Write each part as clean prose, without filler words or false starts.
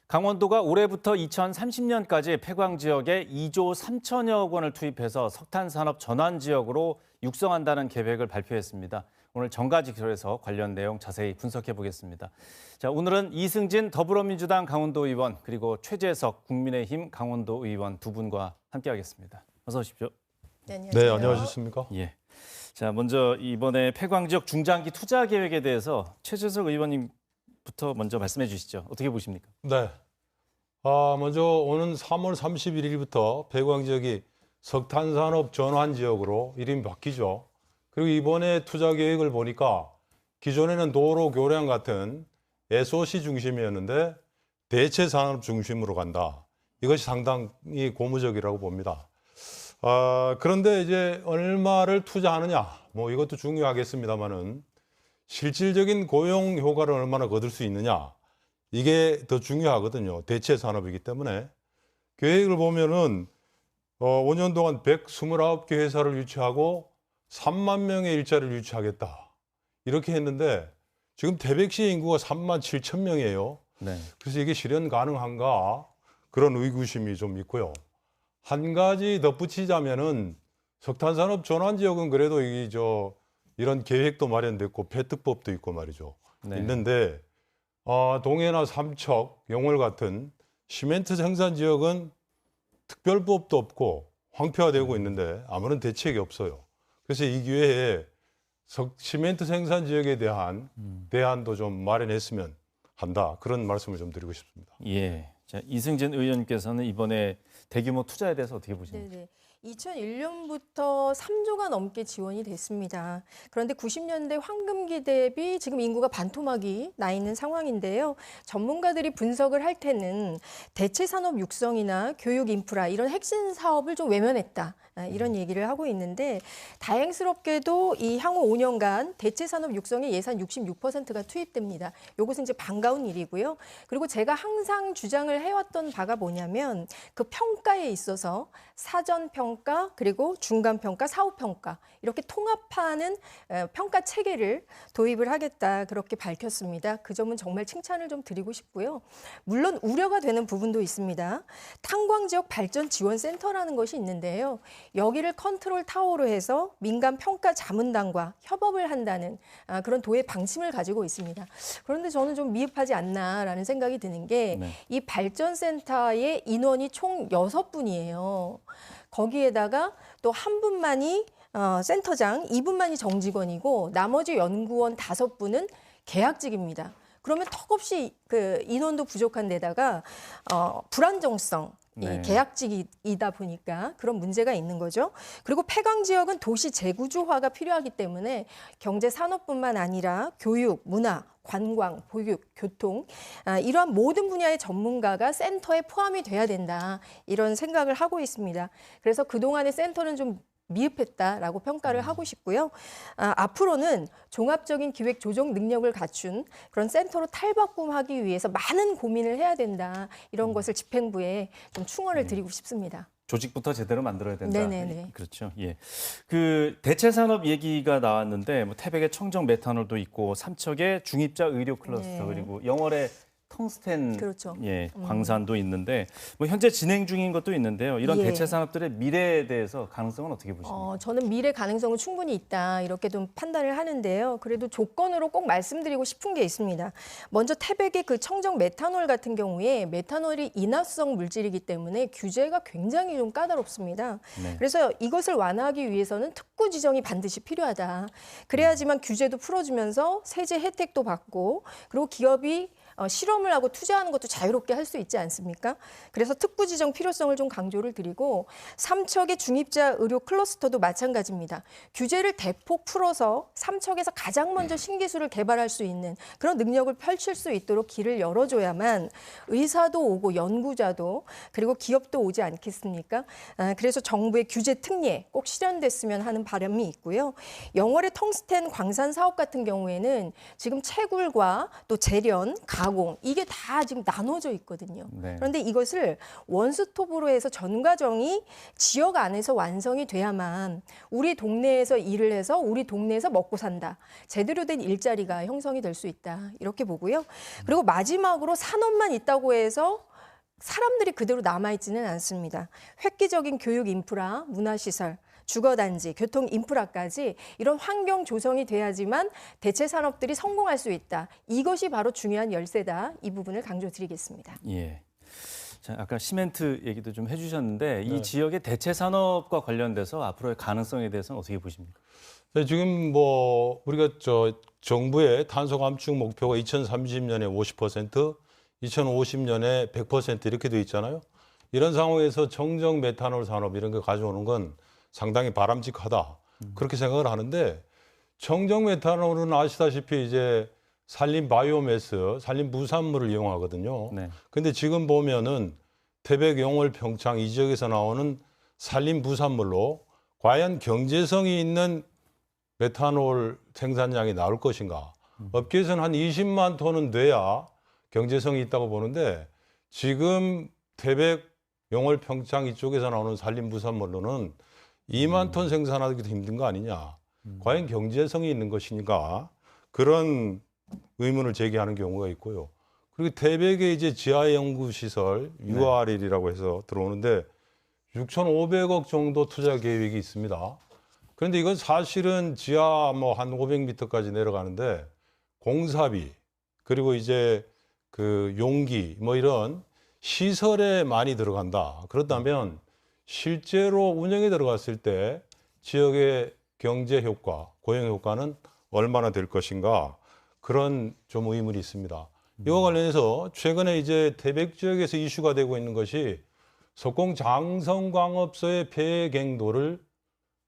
강원도가 올해부터 2030년까지 폐광 지역에 2조 3천여억 원을 투입해서 석탄 산업 전환 지역으로 육성한다는 계획을 발표했습니다. 오늘 정가지결에서 관련 내용 자세히 분석해 보겠습니다. 자, 오늘은 이승진 더불어민주당 강원도 의원 그리고 최재석 국민의힘 강원도 의원 두 분과 함께하겠습니다. 어서 오십시오. 네, 안녕하셨습니까? 예. 자, 먼저 이번에 폐광 지역 중장기 투자 계획에 대해서 최재석 의원님부터 먼저 말씀해 주시죠. 어떻게 보십니까? 네. 먼저 오는 3월 31일부터 폐광 지역이 석탄 산업 전환 지역으로 이름이 바뀌죠. 그리고 이번에 투자 계획을 보니까 기존에는 도로 교량 같은 SOC 중심이었는데 대체 산업 중심으로 간다. 이것이 상당히 고무적이라고 봅니다. 그런데 이제 얼마를 투자하느냐, 뭐 이것도 중요하겠습니다만은 실질적인 고용 효과를 얼마나 거둘 수 있느냐, 이게 더 중요하거든요. 대체 산업이기 때문에. 계획을 보면은 5년 동안 129개 회사를 유치하고 3만 명의 일자리를 유치하겠다. 이렇게 했는데 지금 태백시 인구가 3만 7천 명이에요. 네. 그래서 이게 실현 가능한가? 그런 의구심이 좀 있고요. 한 가지 덧붙이자면은 석탄산업 전환 지역은 그래도 이런 계획도 마련됐고 폐특법도 있고 말이죠. 네. 있는데 동해나 삼척, 영월 같은 시멘트 생산 지역은 특별법도 없고 황폐화되고 있는데 아무런 대책이 없어요. 그래서 이 기회에 시멘트 생산 지역에 대한 대안도 좀 마련했으면 한다. 그런 말씀을 좀 드리고 싶습니다. 예. 자, 이승진 의원님께서는 이번에 대규모 투자에 대해서 어떻게 보십니까? 네네. 2001년부터 3조가 넘게 지원이 됐습니다. 그런데 90년대 황금기 대비 지금 인구가 반토막이 나 있는 상황인데요. 전문가들이 분석을 할 때는 대체 산업 육성이나 교육 인프라 이런 핵심 사업을 좀 외면했다. 이런 얘기를 하고 있는데 다행스럽게도 이 향후 5년간 대체 산업 육성에 예산 66%가 투입됩니다. 이것은 이제 반가운 일이고요. 그리고 제가 항상 주장을 해왔던 바가 뭐냐면 그 평가에 있어서 사전 평가 그리고 중간 평가, 사후 평가 이렇게 통합하는 평가 체계를 도입을 하겠다 그렇게 밝혔습니다. 그 점은 정말 칭찬을 좀 드리고 싶고요. 물론 우려가 되는 부분도 있습니다. 탄광 지역 발전 지원 센터라는 것이 있는데요. 여기를 컨트롤 타워로 해서 민간 평가 자문단과 협업을 한다는 그런 도의 방침을 가지고 있습니다. 그런데 저는 좀 미흡하지 않나라는 생각이 드는 게 이 발전센터의 인원이 총 6분이에요. 거기에다가 또 한 분만이 센터장, 2분만이 정직원이고 나머지 연구원 5분은 계약직입니다. 그러면 턱없이 그 인원도 부족한 데다가 불안정성, 이 계약직이다 보니까 그런 문제가 있는 거죠. 그리고 폐광 지역은 도시 재구조화가 필요하기 때문에 경제 산업뿐만 아니라 교육, 문화, 관광, 보육, 교통 이러한 모든 분야의 전문가가 센터에 포함이 돼야 된다. 이런 생각을 하고 있습니다. 그래서 그동안의 센터는 좀 미흡했다라고 평가를 하고 싶고요. 앞으로는 종합적인 기획 조정 능력을 갖춘 그런 센터로 탈바꿈하기 위해서 많은 고민을 해야 된다. 이런 것을 집행부에 좀 충원을 드리고 싶습니다. 조직부터 제대로 만들어야 된다. 네네네. 그렇죠. 예. 그 대체 산업 얘기가 나왔는데 뭐 태백의 청정 메탄올도 있고 삼척의 중입자 의료 클러스터 그리고 영월의 텅스텐 그렇죠. 광산도 있는데 뭐 현재 진행 중인 것도 있는데요. 이런 예. 대체 산업들의 미래에 대해서 가능성은 어떻게 보십니까? 저는 미래 가능성은 충분히 있다 이렇게 좀 판단을 하는데요. 그래도 조건으로 꼭 말씀드리고 싶은 게 있습니다. 먼저 태백의 그 청정 메탄올 같은 경우에 메탄올이 인화성 물질이기 때문에 규제가 굉장히 좀 까다롭습니다. 그래서 이것을 완화하기 위해서는 특구 지정이 반드시 필요하다. 그래야지만 규제도 풀어주면서 세제 혜택도 받고 그리고 기업이 실험을 하고 투자하는 것도 자유롭게 할 수 있지 않습니까? 그래서 특구 지정 필요성을 좀 강조를 드리고 삼척의 중입자 의료 클러스터도 마찬가지입니다. 규제를 대폭 풀어서 삼척에서 가장 먼저 신기술을 개발할 수 있는 그런 능력을 펼칠 수 있도록 길을 열어줘야만 의사도 오고 연구자도 그리고 기업도 오지 않겠습니까? 그래서 정부의 규제 특례 꼭 실현됐으면 하는 바람이 있고요. 영월의 텅스텐 광산 사업 같은 경우에는 지금 채굴과 또 재련, 가공 이게 다 지금 나눠져 있거든요. 네. 그런데 이것을 원스톱으로 해서 전 과정이 지역 안에서 완성이 돼야만 우리 동네에서 일을 해서 우리 동네에서 먹고 산다. 제대로 된 일자리가 형성이 될 수 있다. 이렇게 보고요. 그리고 마지막으로 산업만 있다고 해서 사람들이 그대로 남아있지는 않습니다. 획기적인 교육 인프라, 문화시설, 주거단지, 교통 인프라까지 이런 환경 조성이 돼야지만 대체 산업들이 성공할 수 있다. 이것이 바로 중요한 열쇠다. 이 부분을 강조드리겠습니다. 예. 자, 아까 시멘트 얘기도 좀 해주셨는데 이 네. 지역의 대체 산업과 관련돼서 앞으로의 가능성에 대해서는 어떻게 보십니까? 네, 지금 뭐 우리가 정부의 탄소 감축 목표가 2030년에 50%, 2050년에 100% 이렇게 돼 있잖아요. 이런 상황에서 청정 메탄올 산업 이런 거 가져오는 건 상당히 바람직하다. 그렇게 생각을 하는데 청정 메탄올은 아시다시피 이제 산림 바이오매스, 산림 부산물을 이용하거든요. 네. 근데 지금 보면은 태백, 영월, 평창 이 지역에서 나오는 산림 부산물로 과연 경제성이 있는 메탄올 생산량이 나올 것인가? 업계에서는 한 20만 톤은 돼야 경제성이 있다고 보는데 지금 태백, 영월, 평창 이쪽에서 나오는 산림 부산물로는 2만 톤 생산하기도 힘든 거 아니냐. 과연 경제성이 있는 것이니까 그런 의문을 제기하는 경우가 있고요. 그리고 태백에 이제 지하연구시설 URL이라고 해서 들어오는데 6,500억 정도 투자 계획이 있습니다. 그런데 이건 사실은 지하 뭐 한 500m까지 내려가는데 공사비 그리고 이제 그 용기 뭐 이런 시설에 많이 들어간다. 그렇다면 실제로 운영에 들어갔을 때 지역의 경제 효과, 고용 효과는 얼마나 될 것인가 그런 좀 의문이 있습니다. 이와 관련해서 최근에 이제 태백 지역에서 이슈가 되고 있는 것이 석공 장성광업소의 폐갱도를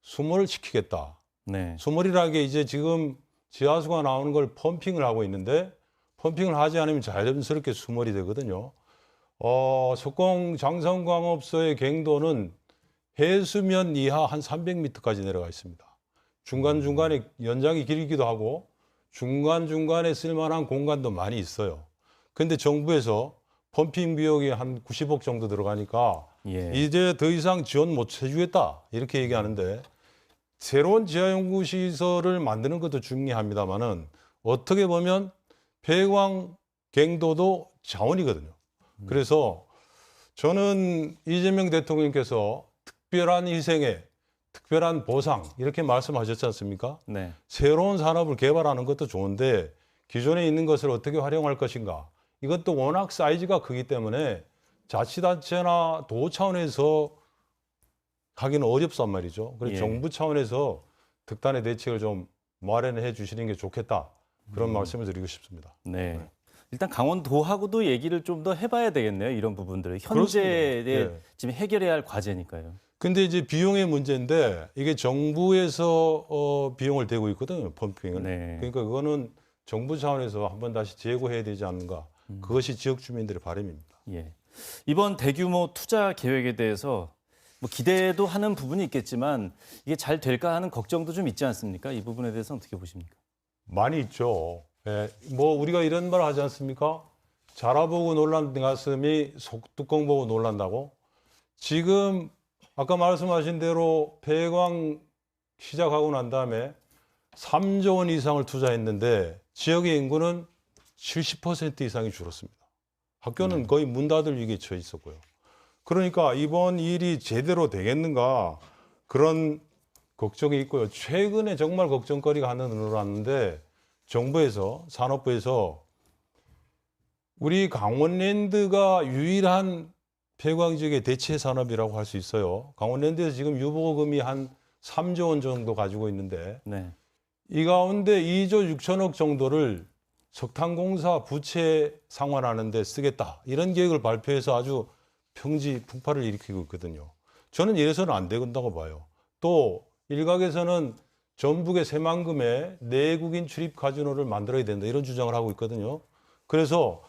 수몰시키겠다. 네. 수몰이라는 게 이제 지금 지하수가 나오는 걸 펌핑을 하고 있는데 펌핑을 하지 않으면 자연스럽게 수몰이 되거든요. 석공 장성광업소의 갱도는 해수면 이하 한 300m까지 내려가 있습니다. 중간중간에 연장이 길기도 하고 중간중간에 쓸만한 공간도 많이 있어요. 근데 정부에서 펌핑 비용이 한 90억 정도 들어가니까 예. 이제 더 이상 지원 못 해주겠다 이렇게 얘기하는데 새로운 지하연구시설을 만드는 것도 중요합니다만은 어떻게 보면 폐광갱도도 자원이거든요. 그래서 저는 이재명 대통령께서 특별한 희생에 특별한 보상 이렇게 말씀하셨지 않습니까? 네. 새로운 산업을 개발하는 것도 좋은데 기존에 있는 것을 어떻게 활용할 것인가? 이것도 워낙 사이즈가 크기 때문에 자치단체나 도 차원에서 하기는 어렵단 말이죠. 그래서 예. 정부 차원에서 특단의 대책을 좀 마련해 주시는 게 좋겠다. 그런 말씀을 드리고 싶습니다. 네. 일단 강원도하고도 얘기를 좀 더 해봐야 되겠네요. 이런 부분들을 현재에 그렇습니다. 예. 지금 해결해야 할 과제니까요. 근데 이제 비용의 문제인데 이게 정부에서 비용을 대고 있거든요. 펌핑을. 네. 그러니까 그거는 정부 차원에서 한번 다시 재고해야 되지 않는가. 그것이 지역 주민들의 바람입니다. 예. 이번 대규모 투자 계획에 대해서 뭐 기대도 하는 부분이 있겠지만 이게 잘 될까 하는 걱정도 좀 있지 않습니까? 이 부분에 대해서 어떻게 보십니까? 많이 있죠. 예, 뭐 우리가 이런 말 하지 않습니까? 자라보고 놀란 가슴이 속뚜껑 보고 놀란다고. 지금 아까 말씀하신 대로 폐광 시작하고 난 다음에 3조 원 이상을 투자했는데 지역의 인구는 70% 이상이 줄었습니다. 학교는 거의 문 닫을 위기에 처해 있었고요. 그러니까 이번 일이 제대로 되겠는가 그런 걱정이 있고요. 최근에 정말 걱정거리가 하나 늘어났는데 정부에서 산업부에서 우리 강원랜드가 유일한 폐광 지역의 대체 산업이라고 할 수 있어요. 강원랜드에서 지금 유보금이 한 3조 원 정도 가지고 있는데 네. 이 가운데 2조 6천억 정도를 석탄공사 부채 상환하는 데 쓰겠다. 이런 계획을 발표해서 아주 평지 풍파를 일으키고 있거든요. 저는 이래서는 안 된다고 봐요. 또 일각에서는 전북의 새만금에 내국인 출입 카지노를 만들어야 된다. 이런 주장을 하고 있거든요. 그래서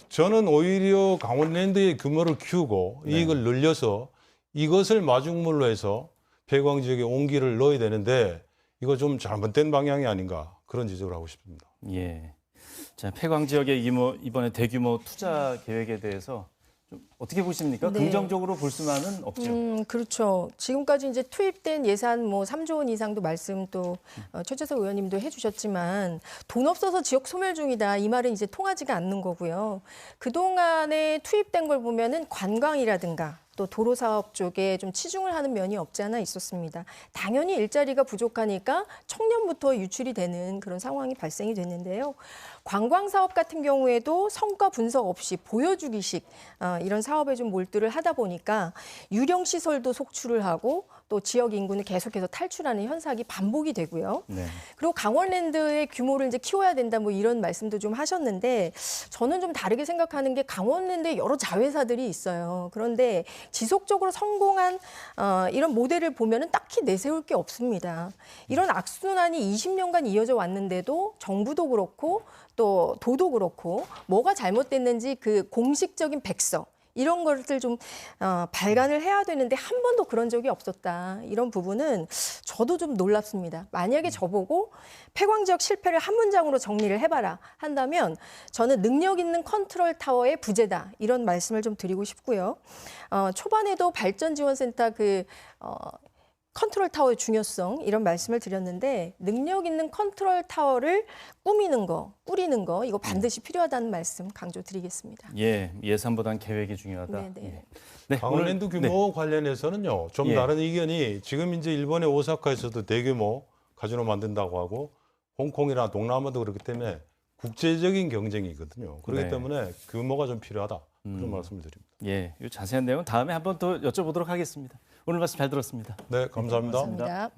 저는 오히려 강원랜드의 규모를 키우고 이익을 늘려서 이것을 마중물로 해서 폐광 지역에 온기를 넣어야 되는데 이거 좀 잘못된 방향이 아닌가 그런 지적을 하고 싶습니다. 예. 자, 폐광 지역의 이번에 대규모 투자 계획에 대해서 좀 어떻게 보십니까? 네. 긍정적으로 볼 수만은 없죠. 그렇죠. 지금까지 이제 투입된 예산 뭐 3조 원 이상도 말씀 또 최재석 의원님도 해주셨지만 돈 없어서 지역 소멸 중이다. 이 말은 이제 통하지가 않는 거고요. 그동안에 투입된 걸 보면은 관광이라든가 또 도로 사업 쪽에 좀 치중을 하는 면이 없지 않아 있었습니다. 당연히 일자리가 부족하니까 청년부터 유출이 되는 그런 상황이 발생이 됐는데요. 관광 사업 같은 경우에도 성과 분석 없이 보여주기식 이런 사업에 좀 몰두를 하다 보니까 유령 시설도 속출을 하고 또 지역 인구는 계속해서 탈출하는 현상이 반복이 되고요. 네. 그리고 강원랜드의 규모를 이제 키워야 된다 뭐 이런 말씀도 좀 하셨는데 저는 좀 다르게 생각하는 게 강원랜드에 여러 자회사들이 있어요. 그런데 지속적으로 성공한 이런 모델을 보면은 딱히 내세울 게 없습니다. 이런 악순환이 20년간 이어져 왔는데도 정부도 그렇고 또 도도 그렇고 뭐가 잘못됐는지 그 공식적인 백서 이런 것을 좀 발간을 해야 되는데 한 번도 그런 적이 없었다. 이런 부분은 저도 좀 놀랍습니다. 만약에 저보고 폐광 지역 실패를 한 문장으로 정리를 해봐라 한다면 저는 능력 있는 컨트롤 타워의 부재다. 이런 말씀을 좀 드리고 싶고요. 초반에도 발전지원센터 컨트롤 타워의 중요성 이런 말씀을 드렸는데 능력 있는 컨트롤 타워를 꾸미는 거, 꾸리는 거 이거 반드시 필요하다는 말씀 강조드리겠습니다. 예, 예산보단 계획이 중요하다. 네네. 예. 네, 강원랜드 오늘- 규모 관련해서는요. 좀 예. 다른 의견이 지금 이제 일본의 오사카에서도 대규모 카지노 만든다고 하고 홍콩이나 동남아도 그렇기 때문에 국제적인 경쟁이거든요. 그렇기 네. 때문에 규모가 좀 필요하다. 그런 말씀을 드립니다. 예, 이 자세한 내용은 다음에 한번 더 여쭤보도록 하겠습니다. 오늘 말씀 잘 들었습니다. 네, 감사합니다. 감사합니다.